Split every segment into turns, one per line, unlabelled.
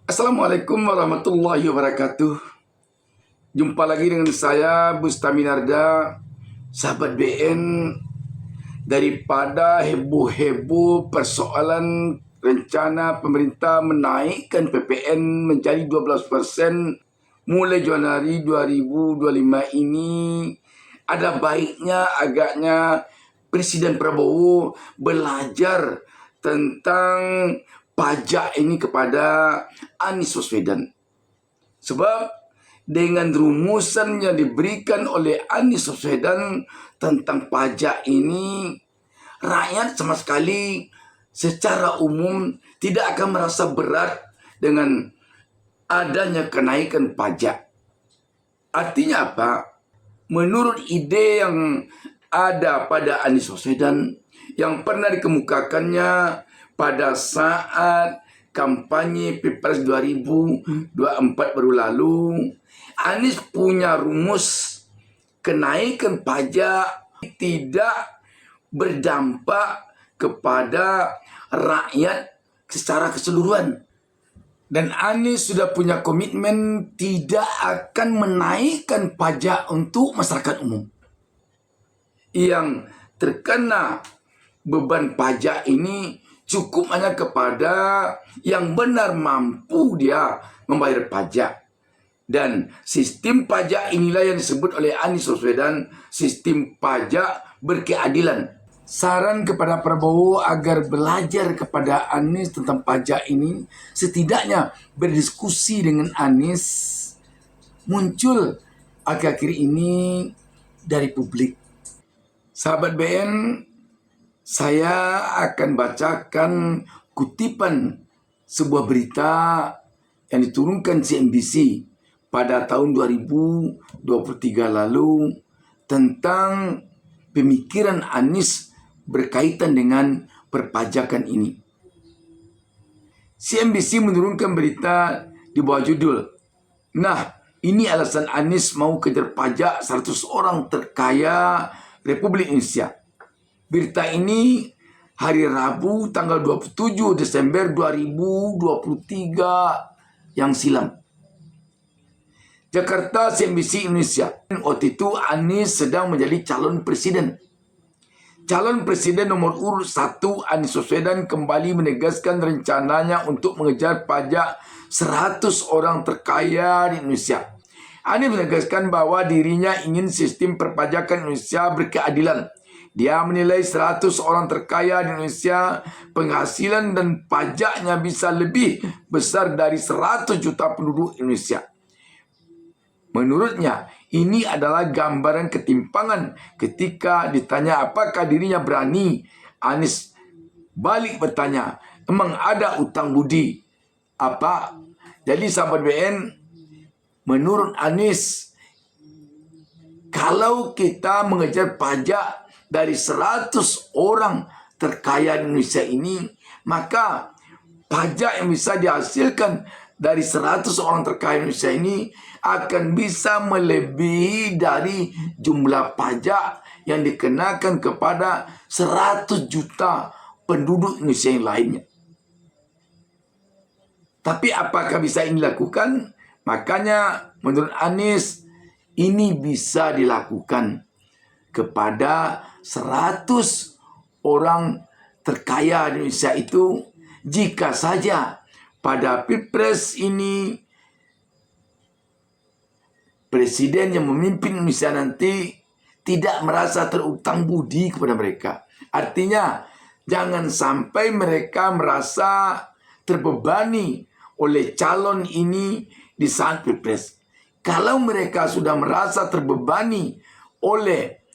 Assalamualaikum warahmatullahi wabarakatuh. Jumpa lagi dengan saya Bustami Narda, sahabat BN. Daripada heboh-heboh persoalan rencana pemerintah menaikkan PPN menjadi 12% mulai Januari 2025 ini, ada baiknya agaknya Presiden Prabowo belajar tentang pajak ini kepada Anies Baswedan. Sebab dengan rumusan yang diberikan oleh Anies Baswedan tentang pajak ini, rakyat sama sekali secara umum tidak akan merasa berat dengan adanya kenaikan pajak. Artinya apa? Menurut ide yang ada pada Anies Baswedan yang pernah dikemukakannya pada saat kampanye Pilpres 2024 baru lalu, Anies punya rumus kenaikan pajak tidak berdampak kepada rakyat secara keseluruhan. Dan Anies sudah punya komitmen tidak akan menaikkan pajak untuk masyarakat umum. Yang terkena beban pajak ini cukup hanya kepada yang benar mampu dia membayar pajak. Dan sistem pajak inilah yang disebut oleh Anies Baswedan sistem pajak berkeadilan. Saran kepada Prabowo agar belajar kepada Anies tentang pajak ini, setidaknya berdiskusi dengan Anies, muncul akhir-akhir ini dari publik. Sahabat BN, saya akan bacakan kutipan sebuah berita yang diturunkan CNBC pada tahun 2023 lalu tentang pemikiran Anies berkaitan dengan perpajakan ini. CNBC menurunkan berita di bawah judul, "Nah, ini alasan Anies mau kejar pajak 100 orang terkaya Republik Indonesia." Berita ini hari Rabu tanggal 27 Desember 2023 yang silam. Jakarta, CNBC Indonesia. Waktu itu Anies sedang menjadi calon presiden. Calon presiden nomor urut 1 Anies Baswedan kembali menegaskan rencananya untuk mengejar pajak 100 orang terkaya di Indonesia. Anies menegaskan bahwa dirinya ingin sistem perpajakan Indonesia berkeadilan. Dia menilai 100 orang terkaya di Indonesia penghasilan dan pajaknya bisa lebih besar dari 100 juta penduduk Indonesia. Menurutnya, ini adalah gambaran ketimpangan. Ketika ditanya apakah dirinya berani, Anies balik bertanya, emang ada utang budi? Apa? Jadi sahabat BN, menurut Anies, kalau kita mengejar pajak dari 100 orang terkaya di Indonesia ini, maka pajak yang bisa dihasilkan dari 100 orang terkaya di Indonesia ini akan bisa melebihi dari jumlah pajak yang dikenakan kepada 100 juta penduduk Indonesia yang lainnya. Tapi apakah bisa ini dilakukan? Makanya menurut Anies, ini bisa dilakukan kepada 100 orang terkaya di Indonesia itu, jika saja pada Pilpres ini presiden yang memimpin Indonesia nanti tidak merasa terutang budi kepada mereka. Artinya, jangan sampai mereka merasa terbebani oleh calon ini di saat Pilpres. Kalau mereka sudah merasa terbebani oleh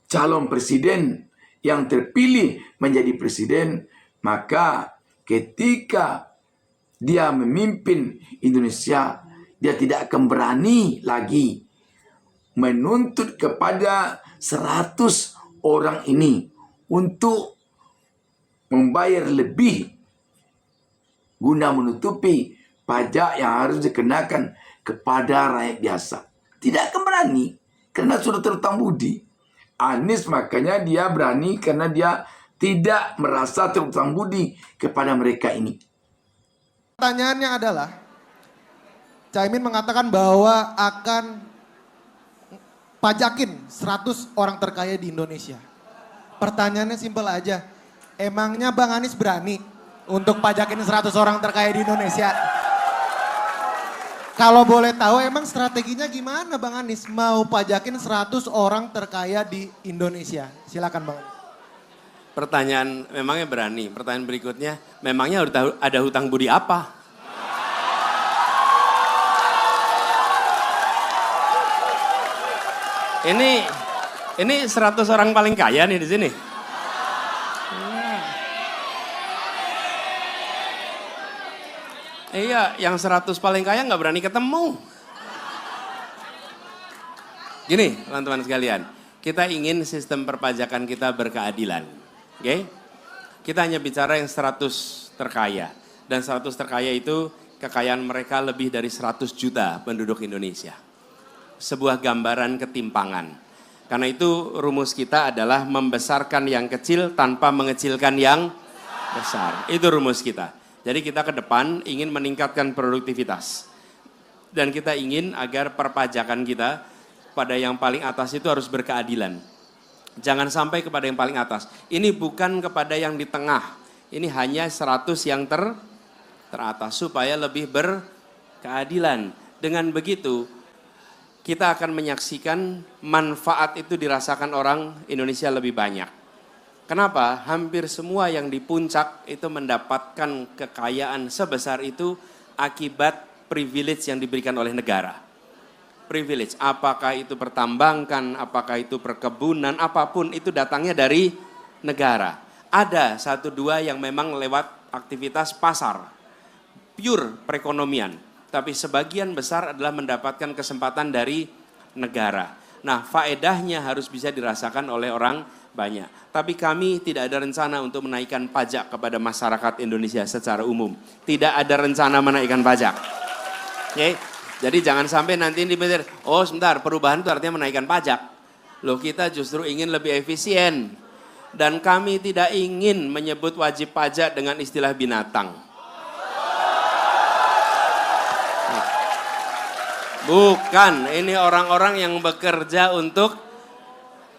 calon presiden yang terpilih menjadi presiden, maka ketika dia memimpin Indonesia, dia tidak akan berani lagi menuntut kepada 100 orang ini untuk membayar lebih guna menutupi pajak yang harus dikenakan kepada rakyat biasa. Tidak akan berani karena sudah terutang budi. Anies makanya dia berani karena dia tidak merasa terutang budi kepada mereka ini.
Pertanyaannya adalah, Caimin mengatakan bahwa akan pajakin 100 orang terkaya di Indonesia. Pertanyaannya simpel aja, emangnya Bang Anies berani untuk pajakin 100 orang terkaya di Indonesia? Kalau boleh tahu emang strateginya gimana Bang Anies mau pajakin 100 orang terkaya di Indonesia? Silakan Bang Anies.
Pertanyaan memangnya berani. Pertanyaan berikutnya, memangnya ada hutang budi apa? Ini 100 orang paling kaya nih di sini. Iya, yang 100 paling kaya nggak berani ketemu. Gini, teman-teman sekalian, kita ingin sistem perpajakan kita berkeadilan. Oke? Kita hanya bicara yang 100 terkaya. Dan 100 terkaya itu kekayaan mereka lebih dari 100 juta penduduk Indonesia. Sebuah gambaran ketimpangan. Karena itu rumus kita adalah membesarkan yang kecil tanpa mengecilkan yang besar. Itu rumus kita. Jadi kita ke depan ingin meningkatkan produktivitas. Dan kita ingin agar perpajakan kita pada yang paling atas itu harus berkeadilan. Jangan sampai kepada yang paling atas. Ini bukan kepada yang di tengah. Ini hanya 100 yang teratas supaya lebih berkeadilan. Dengan begitu kita akan menyaksikan manfaat itu dirasakan orang Indonesia lebih banyak. Kenapa? Hampir semua yang di puncak itu mendapatkan kekayaan sebesar itu akibat privilege yang diberikan oleh negara. Privilege, apakah itu pertambangan, apakah itu perkebunan, apapun itu datangnya dari negara. Ada 1-2 yang memang lewat aktivitas pasar, pure perekonomian. Tapi sebagian besar adalah mendapatkan kesempatan dari negara. Nah, faedahnya harus bisa dirasakan oleh orang banyak. Tapi kami tidak ada rencana untuk menaikkan pajak kepada masyarakat Indonesia secara umum. Tidak ada rencana menaikkan pajak. Oke? Jadi jangan sampai nanti dipikir, oh sebentar perubahan itu artinya menaikkan pajak. Loh kita justru ingin lebih efisien. Dan kami tidak ingin menyebut wajib pajak dengan istilah binatang. Bukan, ini orang-orang yang bekerja untuk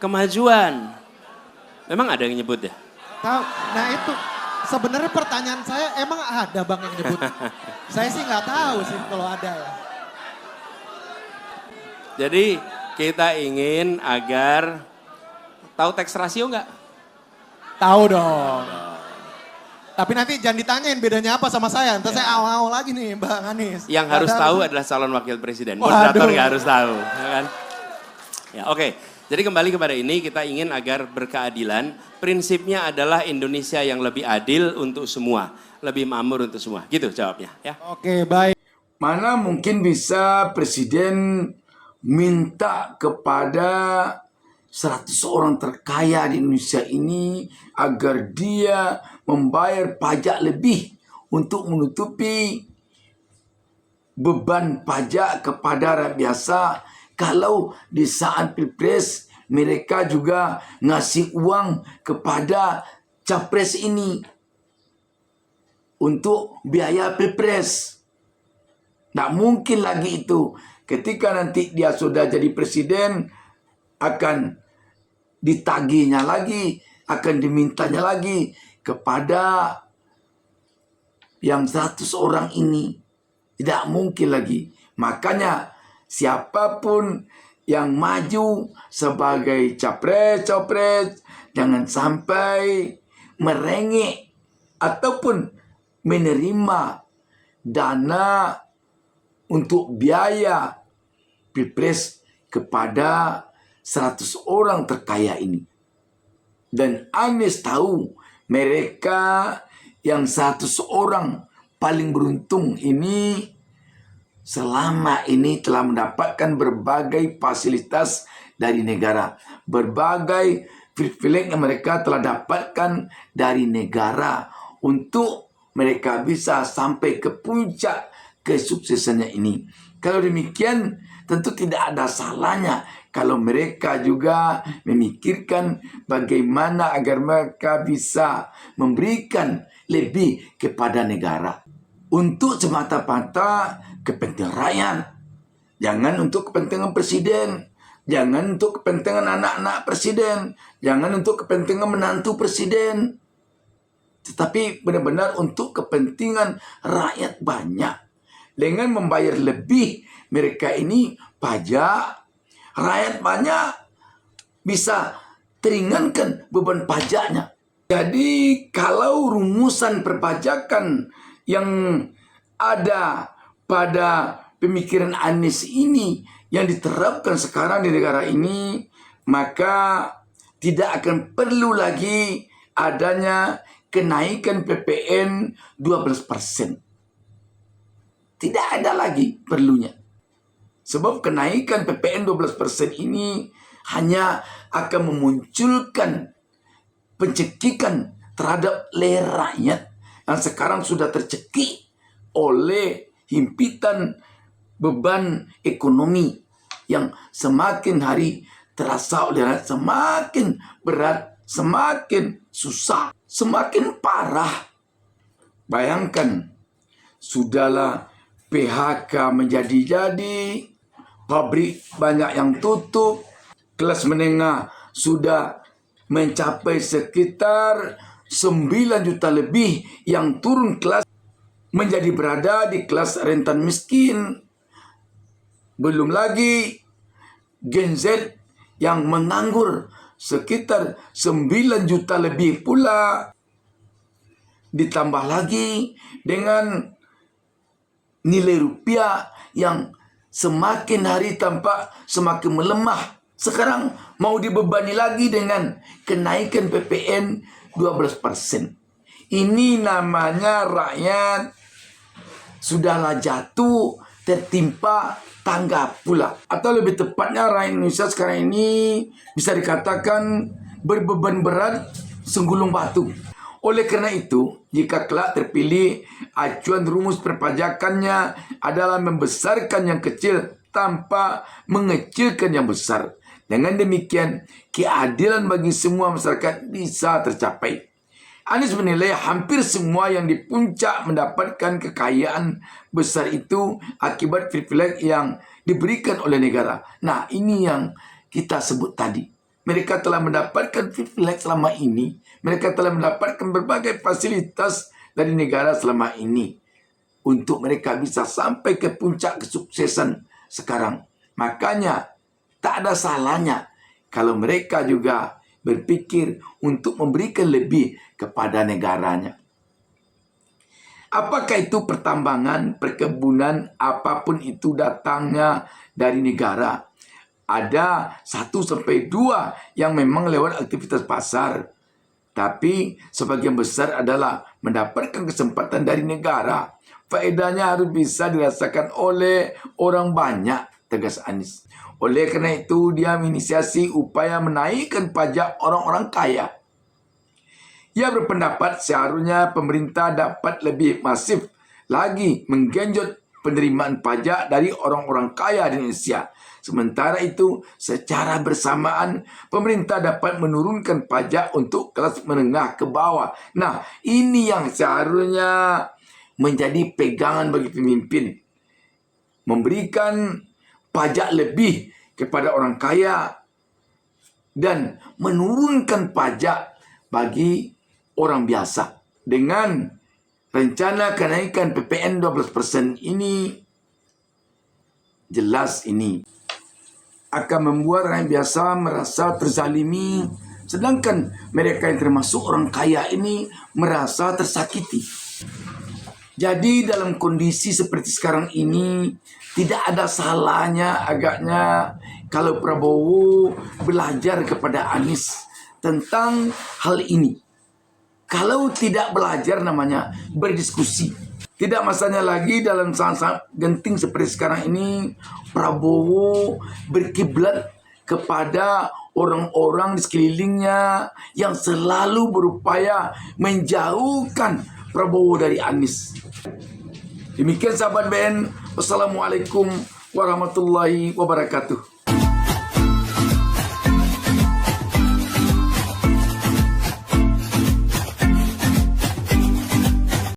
kemajuan. Memang ada yang nyebut ya?
Tahu, nah itu sebenarnya pertanyaan saya emang ada Bang yang nyebut. Saya sih nggak tahu sih kalau ada ya.
Jadi kita ingin agar, tahu tax ratio nggak?
Tahu dong. Tapi nanti jangan ditanyain bedanya apa sama saya. Nanti saya awal lagi nih Bang Anies.
Yang harus tahu adalah calon wakil presiden. Moderator nggak harus tahu. Ya kan? Ya, oke. Jadi kembali kepada ini, kita ingin agar berkeadilan. Prinsipnya adalah Indonesia yang lebih adil untuk semua. Lebih makmur untuk semua. Gitu jawabnya. Ya.
Oke, baik.
Mana mungkin bisa presiden minta kepada 100 orang terkaya di Indonesia ini agar dia membayar pajak lebih untuk menutupi beban pajak kepada rakyat biasa, kalau di saat pilpres mereka juga ngasih uang kepada capres ini untuk biaya pilpres. Tak mungkin lagi itu. Ketika nanti dia sudah jadi presiden, akan ditagihnya lagi, akan dimintanya lagi kepada yang 100 orang ini. Tidak mungkin lagi. Makanya siapapun yang maju sebagai capres, jangan sampai merengek ataupun menerima dana untuk biaya pilpres kepada 100 orang terkaya ini. Dan Anies tahu mereka yang 100 orang paling beruntung ini selama ini telah mendapatkan berbagai fasilitas dari negara. Berbagai privilege yang mereka telah dapatkan dari negara untuk mereka bisa sampai ke puncak kesuksesannya ini. Kalau demikian tentu tidak ada salahnya kalau mereka juga memikirkan bagaimana agar mereka bisa memberikan lebih kepada negara. untuk semata-mata kepentingan rakyat. Jangan untuk kepentingan presiden. Jangan untuk kepentingan anak-anak presiden. Jangan untuk kepentingan menantu presiden. Tetapi benar-benar untuk kepentingan rakyat banyak. Dengan membayar lebih mereka ini pajak, rakyat banyak bisa teringankan beban pajaknya. Jadi kalau rumusan perpajakan yang ada pada pemikiran Anies ini yang diterapkan sekarang di negara ini, maka tidak akan perlu lagi adanya kenaikan PPN 12%. Tidak ada lagi perlunya. Sebab kenaikan PPN 12% ini hanya akan memunculkan pencekikan terhadap leher rakyat yang sekarang sudah tercekik oleh himpitan beban ekonomi yang semakin hari terasa oleh rakyat semakin berat, semakin susah, semakin parah. Bayangkan, sudahlah PHK menjadi-jadi, pabrik banyak yang tutup, kelas menengah sudah mencapai sekitar 9 juta lebih yang turun kelas menjadi berada di kelas rentan miskin. Belum lagi Gen Z yang menganggur sekitar 9 juta lebih pula. Ditambah lagi dengan nilai rupiah yang semakin hari tampak semakin melemah. Sekarang mau dibebani lagi dengan kenaikan PPN 12%. Ini namanya rakyat sudahlah jatuh tertimpa tangga pula. Atau lebih tepatnya rakyat Indonesia sekarang ini bisa dikatakan berbeban berat senggulung batu. Oleh karena itu, jika kelak terpilih, acuan rumus perpajakannya adalah membesarkan yang kecil tanpa mengecilkan yang besar. Dengan demikian, keadilan bagi semua masyarakat bisa tercapai. Anies menilai hampir semua yang di puncak mendapatkan kekayaan besar itu akibat privilege yang diberikan oleh negara. Nah, ini yang kita sebut tadi. Mereka telah mendapatkan privilege selama ini. Mereka telah mendapatkan berbagai fasilitas dari negara selama ini. Untuk mereka bisa sampai ke puncak kesuksesan sekarang. Makanya tak ada salahnya kalau mereka juga berpikir untuk memberikan lebih kepada negaranya. Apakah itu pertambangan, perkebunan, apapun itu datangnya dari negara. Ada 1-2 yang memang lewat aktivitas pasar. Tapi sebagian besar adalah mendapatkan kesempatan dari negara. Faedahnya harus bisa dirasakan oleh orang banyak, tegas Anies. Oleh karena itu, dia menginisiasi upaya menaikkan pajak orang-orang kaya. Ia berpendapat seharusnya pemerintah dapat lebih masif lagi menggenjot penerimaan pajak dari orang-orang kaya di Indonesia. Sementara itu, secara bersamaan, pemerintah dapat menurunkan pajak untuk kelas menengah ke bawah. Nah, ini yang seharusnya menjadi pegangan bagi pemimpin. Memberikan pajak lebih kepada orang kaya dan menurunkan pajak bagi orang biasa. Dengan rencana kenaikan PPN 12% ini, jelas ini akan membuat rakyat biasa merasa terzalimi, sedangkan mereka yang termasuk orang kaya ini merasa tersakiti. Jadi dalam kondisi seperti sekarang ini, tidak ada salahnya agaknya kalau Prabowo belajar kepada Anies tentang hal ini. Kalau tidak belajar namanya berdiskusi. Tidak masanya lagi dalam sangat-sangat genting seperti sekarang ini, Prabowo berkiblat kepada orang-orang di sekelilingnya yang selalu berupaya menjauhkan Prabowo dari Anies. Demikian sahabat BN. Wassalamualaikum warahmatullahi wabarakatuh.